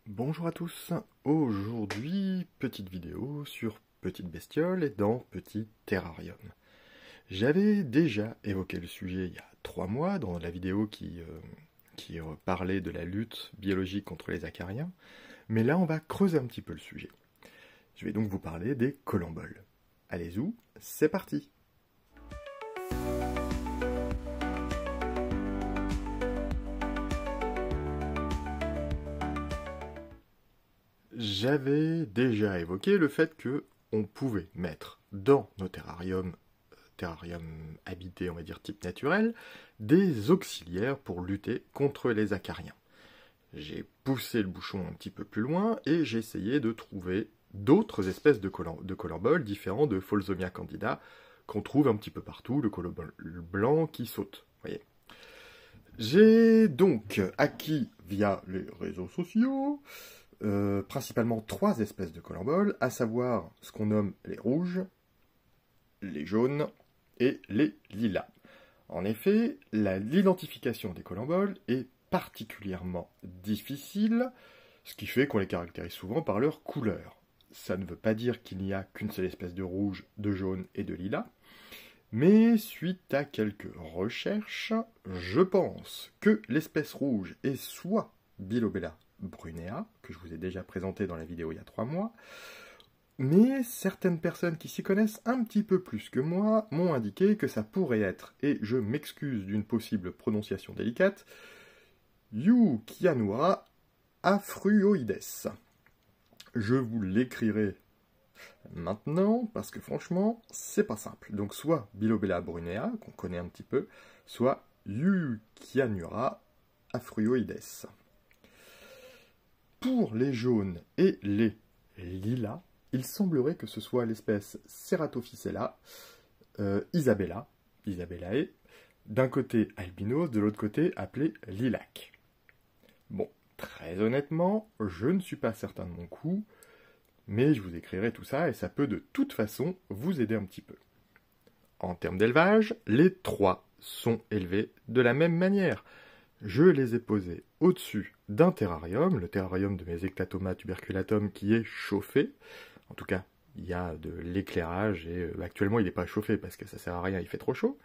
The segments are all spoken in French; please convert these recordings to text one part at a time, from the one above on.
Bonjour à tous, aujourd'hui petite vidéo sur Petite Bestiole et dans Petit Terrarium. J'avais déjà évoqué le sujet il y a 3 mois dans la vidéo qui parlait de la lutte biologique contre les acariens, mais là on va creuser un petit peu le sujet. Je vais donc vous parler des collemboles. Allez-y, c'est parti! J'avais déjà évoqué le fait que on pouvait mettre dans nos terrariums habités, on va dire type naturel, des auxiliaires pour lutter contre les acariens. J'ai poussé le bouchon un petit peu plus loin et j'ai essayé de trouver d'autres espèces de collemboles différents de Folsomia candida qu'on trouve un petit peu partout, le colombole blanc qui saute. Voyez. J'ai donc acquis via les réseaux sociaux principalement 3 espèces de collemboles, à savoir ce qu'on nomme les rouges, les jaunes et les lilas. En effet, l'identification des collemboles est particulièrement difficile, ce qui fait qu'on les caractérise souvent par leur couleur. Ça ne veut pas dire qu'il n'y a qu'une seule espèce de rouge, de jaune et de lilas, mais suite à quelques recherches, je pense que l'espèce rouge est soit Bilobella brunea, que je vous ai déjà présenté dans la vidéo il y a 3 mois, mais certaines personnes qui s'y connaissent un petit peu plus que moi m'ont indiqué que ça pourrait être, et je m'excuse d'une possible prononciation délicate, Eukianura afruoides. Je vous l'écrirai maintenant, parce que franchement, c'est pas simple. Donc soit Bilobella brunea, qu'on connaît un petit peu, soit Eukianura afruoides. Pour les jaunes et les lilas, il semblerait que ce soit l'espèce Ceratophycella Isabellae, d'un côté albinos, de l'autre côté appelé lilac. Bon, très honnêtement, je ne suis pas certain de mon coup, mais je vous écrirai tout ça et ça peut de toute façon vous aider un petit peu. En termes d'élevage, les 3 sont élevés de la même manière. Je les ai posés au-dessus d'un terrarium, le terrarium de mes Ectatoma tuberculatum qui est chauffé. En tout cas, il y a de l'éclairage et actuellement il n'est pas chauffé parce que ça sert à rien, il fait trop chaud.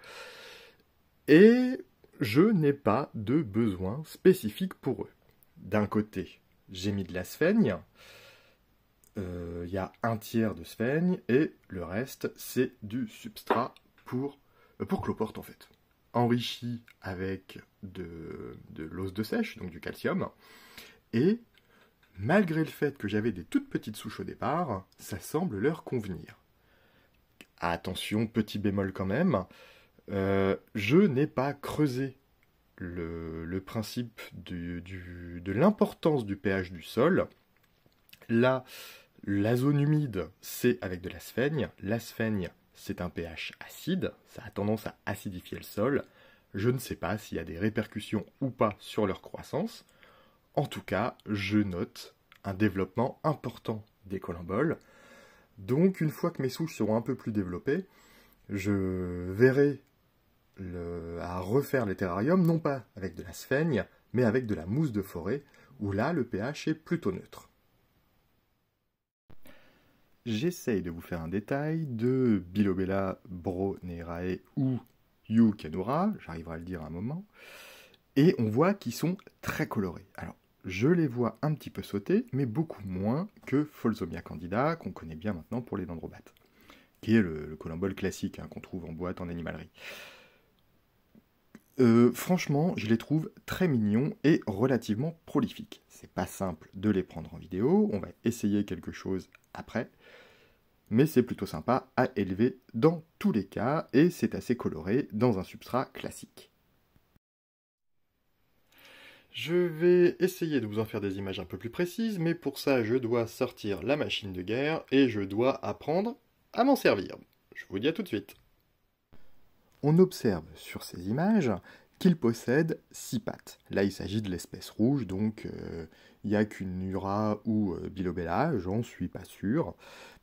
Et je n'ai pas de besoin spécifique pour eux. D'un côté, j'ai mis de la sphaigne. Il y a un tiers de sphaigne et le reste c'est du substrat pour cloporte en fait. Enrichi avec de l'os de sèche, donc du calcium, et malgré le fait que j'avais des toutes petites souches au départ, ça semble leur convenir. Attention, petit bémol quand même, je n'ai pas creusé le principe de l'importance du pH du sol. Là, la zone humide, c'est avec de la sphaigne. La sphaigne, c'est un pH acide, ça a tendance à acidifier le sol. Je ne sais pas s'il y a des répercussions ou pas sur leur croissance. En tout cas, je note un développement important des collemboles. Donc, une fois que mes souches seront un peu plus développées, je verrai à refaire les terrariums, non pas avec de la sphaigne, mais avec de la mousse de forêt, où là, le pH est plutôt neutre. J'essaye de vous faire un détail de Bilobella brunerae ou Eukianura, j'arriverai à le dire à un moment, et on voit qu'ils sont très colorés. Alors, je les vois un petit peu sauter, mais beaucoup moins que Folsomia candida, qu'on connaît bien maintenant pour les dendrobates, qui est le colombole classique hein, qu'on trouve en boîte en animalerie. Franchement, je les trouve très mignons et relativement prolifiques. C'est pas simple de les prendre en vidéo, on va essayer quelque chose après, mais c'est plutôt sympa à élever dans tous les cas, et c'est assez coloré dans un substrat classique. Je vais essayer de vous en faire des images un peu plus précises, mais pour ça je dois sortir la machine de guerre, et je dois apprendre à m'en servir. Je vous dis à tout de suite. On observe sur ces images qu'ils possèdent 6 pattes. Là, il s'agit de l'espèce rouge, donc il n'y a qu'une Ura ou Bilobella, j'en suis pas sûr.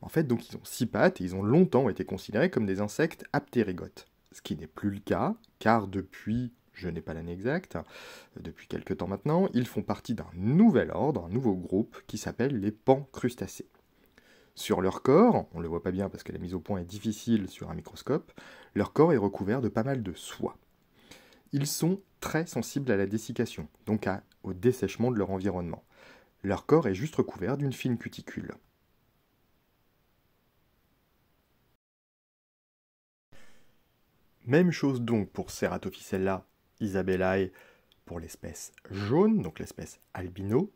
En fait, donc ils ont 6 pattes et ils ont longtemps été considérés comme des insectes aptérygotes. Ce qui n'est plus le cas, car depuis, je n'ai pas l'année exacte, depuis quelque temps maintenant, ils font partie d'un nouvel ordre, un nouveau groupe, qui s'appelle les pancrustacés. Sur leur corps, on ne le voit pas bien parce que la mise au point est difficile sur un microscope, leur corps est recouvert de pas mal de soie. Ils sont très sensibles à la dessiccation, donc au dessèchement de leur environnement. Leur corps est juste recouvert d'une fine cuticule. Même chose donc pour Ceratophicella isabellae pour l'espèce jaune, donc l'espèce albino.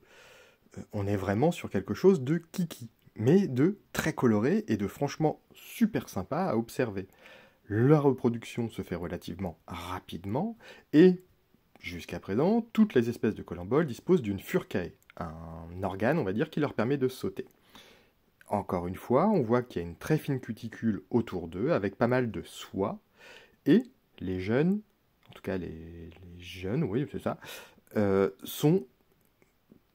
On est vraiment sur quelque chose de kiki, mais de très coloré et de franchement super sympa à observer. La reproduction se fait relativement rapidement et jusqu'à présent, toutes les espèces de colamboles disposent d'une furcae, un organe, on va dire, qui leur permet de sauter. Encore une fois, on voit qu'il y a une très fine cuticule autour d'eux, avec pas mal de soie, et les jeunes, en tout cas les jeunes, oui, c'est ça, sont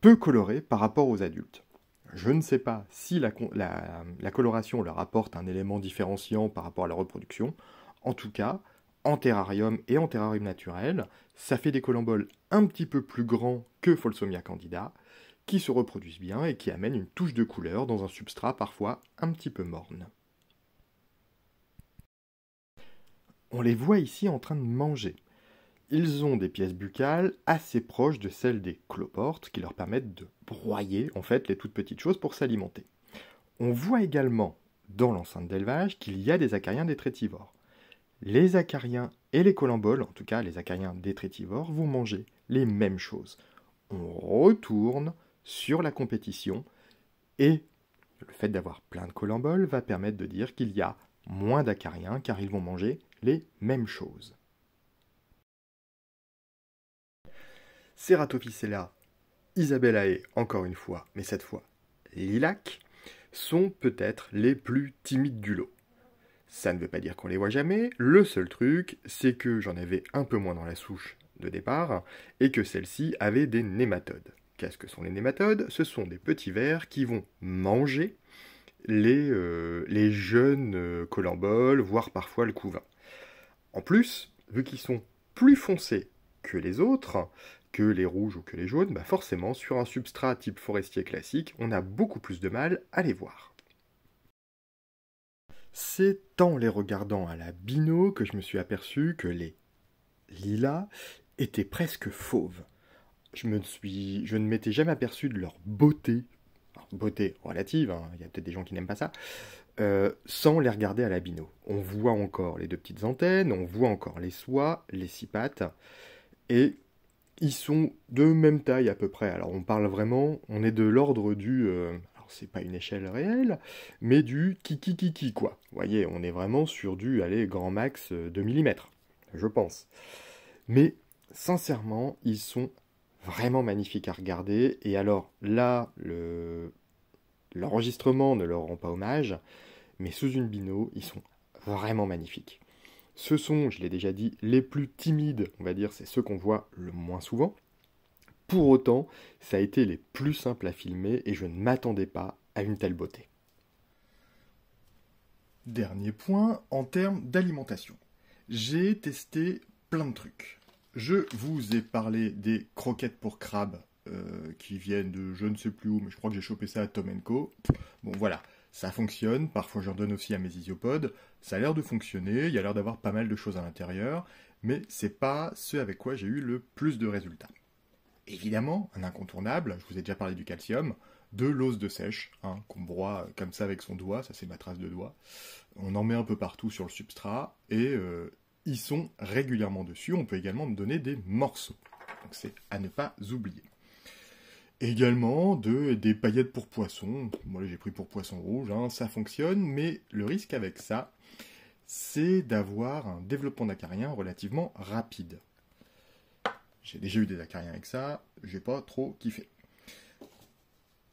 peu colorés par rapport aux adultes. Je ne sais pas si la coloration leur apporte un élément différenciant par rapport à la reproduction. En tout cas, en terrarium et en terrarium naturel, ça fait des colamboles un petit peu plus grands que Folsomia candida, qui se reproduisent bien et qui amènent une touche de couleur dans un substrat parfois un petit peu morne. On les voit ici en train de manger. Ils ont des pièces buccales assez proches de celles des cloportes qui leur permettent de broyer en fait les toutes petites choses pour s'alimenter. On voit également dans l'enceinte d'élevage qu'il y a des acariens détritivores. Les acariens et les colamboles, en tout cas les acariens détritivores, vont manger les mêmes choses. On retourne sur la compétition et le fait d'avoir plein de colamboles va permettre de dire qu'il y a moins d'acariens car ils vont manger les mêmes choses. Ceratophicella isabellae, encore une fois, mais cette fois lilac, sont peut-être les plus timides du lot. Ça ne veut pas dire qu'on les voit jamais, le seul truc, c'est que j'en avais un peu moins dans la souche de départ, et que celle-ci avait des nématodes. Qu'est-ce que sont les nématodes? Ce sont des petits vers qui vont manger les jeunes colamboles, voire parfois le couvain. En plus, vu qu'ils sont plus foncés que les autres, que les rouges ou que les jaunes, bah forcément, sur un substrat type forestier classique, on a beaucoup plus de mal à les voir. C'est en les regardant à la bino que je me suis aperçu que les lilas étaient presque fauves. Je ne m'étais jamais aperçu de leur beauté, alors, beauté relative, hein, il y a peut-être des gens qui n'aiment pas ça, sans les regarder à la bino. On voit encore les deux petites antennes, on voit encore les soies, les six pattes, et ils sont de même taille à peu près. Alors on parle vraiment, on est de l'ordre du... alors c'est pas une échelle réelle, mais du kiki quoi. Vous voyez, on est vraiment sur du, allez, grand max 2 mm, je pense. Mais sincèrement, ils sont vraiment magnifiques à regarder. Et alors là, l'enregistrement ne leur rend pas hommage, mais sous une bino, ils sont vraiment magnifiques. Ce sont, je l'ai déjà dit, les plus timides, on va dire, c'est ceux qu'on voit le moins souvent. Pour autant, ça a été les plus simples à filmer et je ne m'attendais pas à une telle beauté. Dernier point, en termes d'alimentation. J'ai testé plein de trucs. Je vous ai parlé des croquettes pour crabes qui viennent de je ne sais plus où, mais je crois que j'ai chopé ça à Tom & Co. Bon voilà, ça fonctionne, parfois j'en donne aussi à mes isiopodes, ça a l'air de fonctionner, il y a l'air d'avoir pas mal de choses à l'intérieur, mais c'est pas ce avec quoi j'ai eu le plus de résultats. Évidemment, un incontournable, je vous ai déjà parlé du calcium, de l'os de sèche, hein, qu'on broie comme ça avec son doigt, ça c'est ma trace de doigt. On en met un peu partout sur le substrat, et ils sont régulièrement dessus. On peut également me donner des morceaux, donc c'est à ne pas oublier. Également des paillettes pour poisson. Moi j'ai pris pour poisson rouge, hein, ça fonctionne, mais le risque avec ça, c'est d'avoir un développement d'acariens relativement rapide. J'ai déjà eu des acariens avec ça, j'ai pas trop kiffé.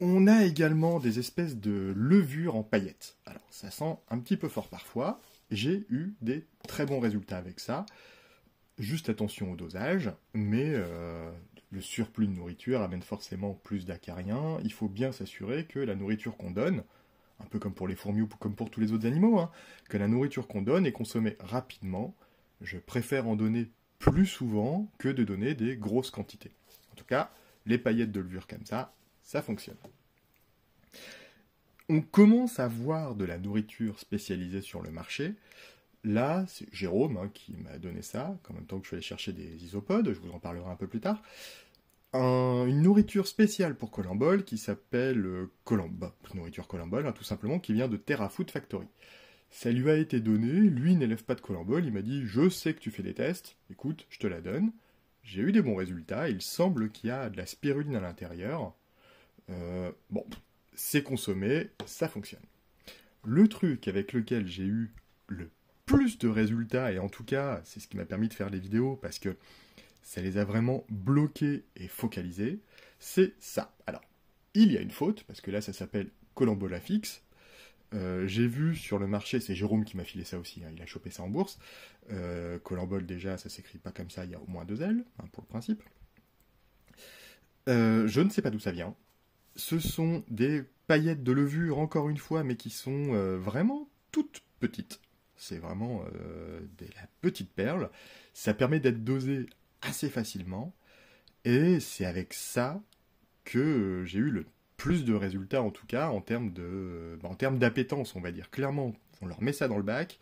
On a également des espèces de levures en paillettes. Alors ça sent un petit peu fort parfois, j'ai eu des très bons résultats avec ça. Juste attention au dosage, mais le surplus de nourriture amène forcément plus d'acariens. Il faut bien s'assurer que la nourriture qu'on donne, un peu comme pour les fourmis ou comme pour tous les autres animaux, hein, que la nourriture qu'on donne est consommée rapidement. Je préfère en donner plus souvent que de donner des grosses quantités. En tout cas, les paillettes de levure comme ça fonctionne. On commence à voir de la nourriture spécialisée sur le marché. Là, c'est Jérôme qui m'a donné ça, en même temps que je suis allé chercher des isopodes, je vous en parlerai un peu plus tard. Une nourriture spéciale pour Colambol qui s'appelle nourriture Colambol, tout simplement, qui vient de Terra Food Factory. Ça lui a été donné, lui n'élève pas de Colambol, il m'a dit « Je sais que tu fais des tests, écoute, je te la donne ». J'ai eu des bons résultats, il semble qu'il y a de la spiruline à l'intérieur. Bon, c'est consommé, ça fonctionne. Le truc avec lequel j'ai eu le plus de résultats, et en tout cas, c'est ce qui m'a permis de faire les vidéos, parce que ça les a vraiment bloqués et focalisés, c'est ça. Alors, il y a une faute, parce que là, ça s'appelle Colambolafix. J'ai vu sur le marché, c'est Jérôme qui m'a filé ça aussi, il a chopé ça en bourse. Colambol, déjà, ça s'écrit pas comme ça, il y a au moins 2 L, pour le principe. Je ne sais pas d'où ça vient. Ce sont des paillettes de levure, encore une fois, mais qui sont vraiment toutes petites. C'est vraiment la petite perle. Ça permet d'être dosé assez facilement. Et c'est avec ça que j'ai eu le plus de résultats, en tout cas, en termes d'appétence, on va dire. Clairement, on leur met ça dans le bac,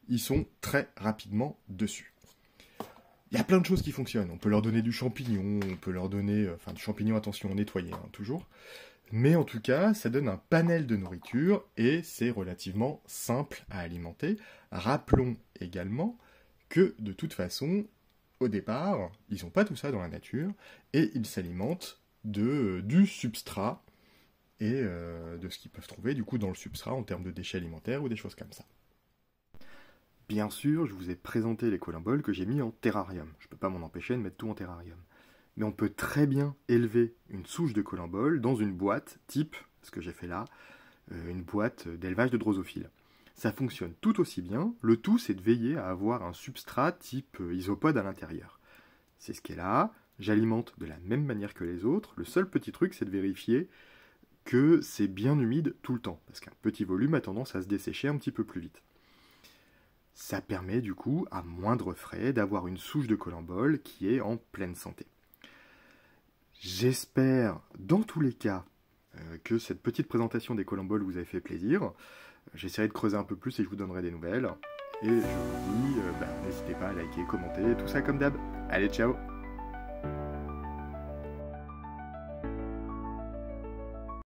ils sont très rapidement dessus. Il y a plein de choses qui fonctionnent. On peut leur donner du champignon, on peut leur donner... du champignon, attention, nettoyé, toujours. Mais en tout cas, ça donne un panel de nourriture et c'est relativement simple à alimenter. Rappelons également que, de toute façon, au départ, ils n'ont pas tout ça dans la nature et ils s'alimentent du substrat et de ce qu'ils peuvent trouver du coup dans le substrat en termes de déchets alimentaires ou des choses comme ça. Bien sûr, je vous ai présenté les colimboles que j'ai mis en terrarium. Je ne peux pas m'en empêcher de mettre tout en terrarium. Mais on peut très bien élever une souche de colimbole dans une boîte type, ce que j'ai fait là, une boîte d'élevage de drosophiles. Ça fonctionne tout aussi bien, le tout c'est de veiller à avoir un substrat type isopode à l'intérieur. C'est ce qui est là, j'alimente de la même manière que les autres, le seul petit truc c'est de vérifier que c'est bien humide tout le temps, parce qu'un petit volume a tendance à se dessécher un petit peu plus vite. Ça permet du coup, à moindre frais, d'avoir une souche de colimbole qui est en pleine santé. J'espère, dans tous les cas, que cette petite présentation des colimboles vous a fait plaisir. J'essaierai de creuser un peu plus et je vous donnerai des nouvelles. Et je vous dis, n'hésitez pas à liker, commenter, tout ça comme d'hab. Allez, ciao!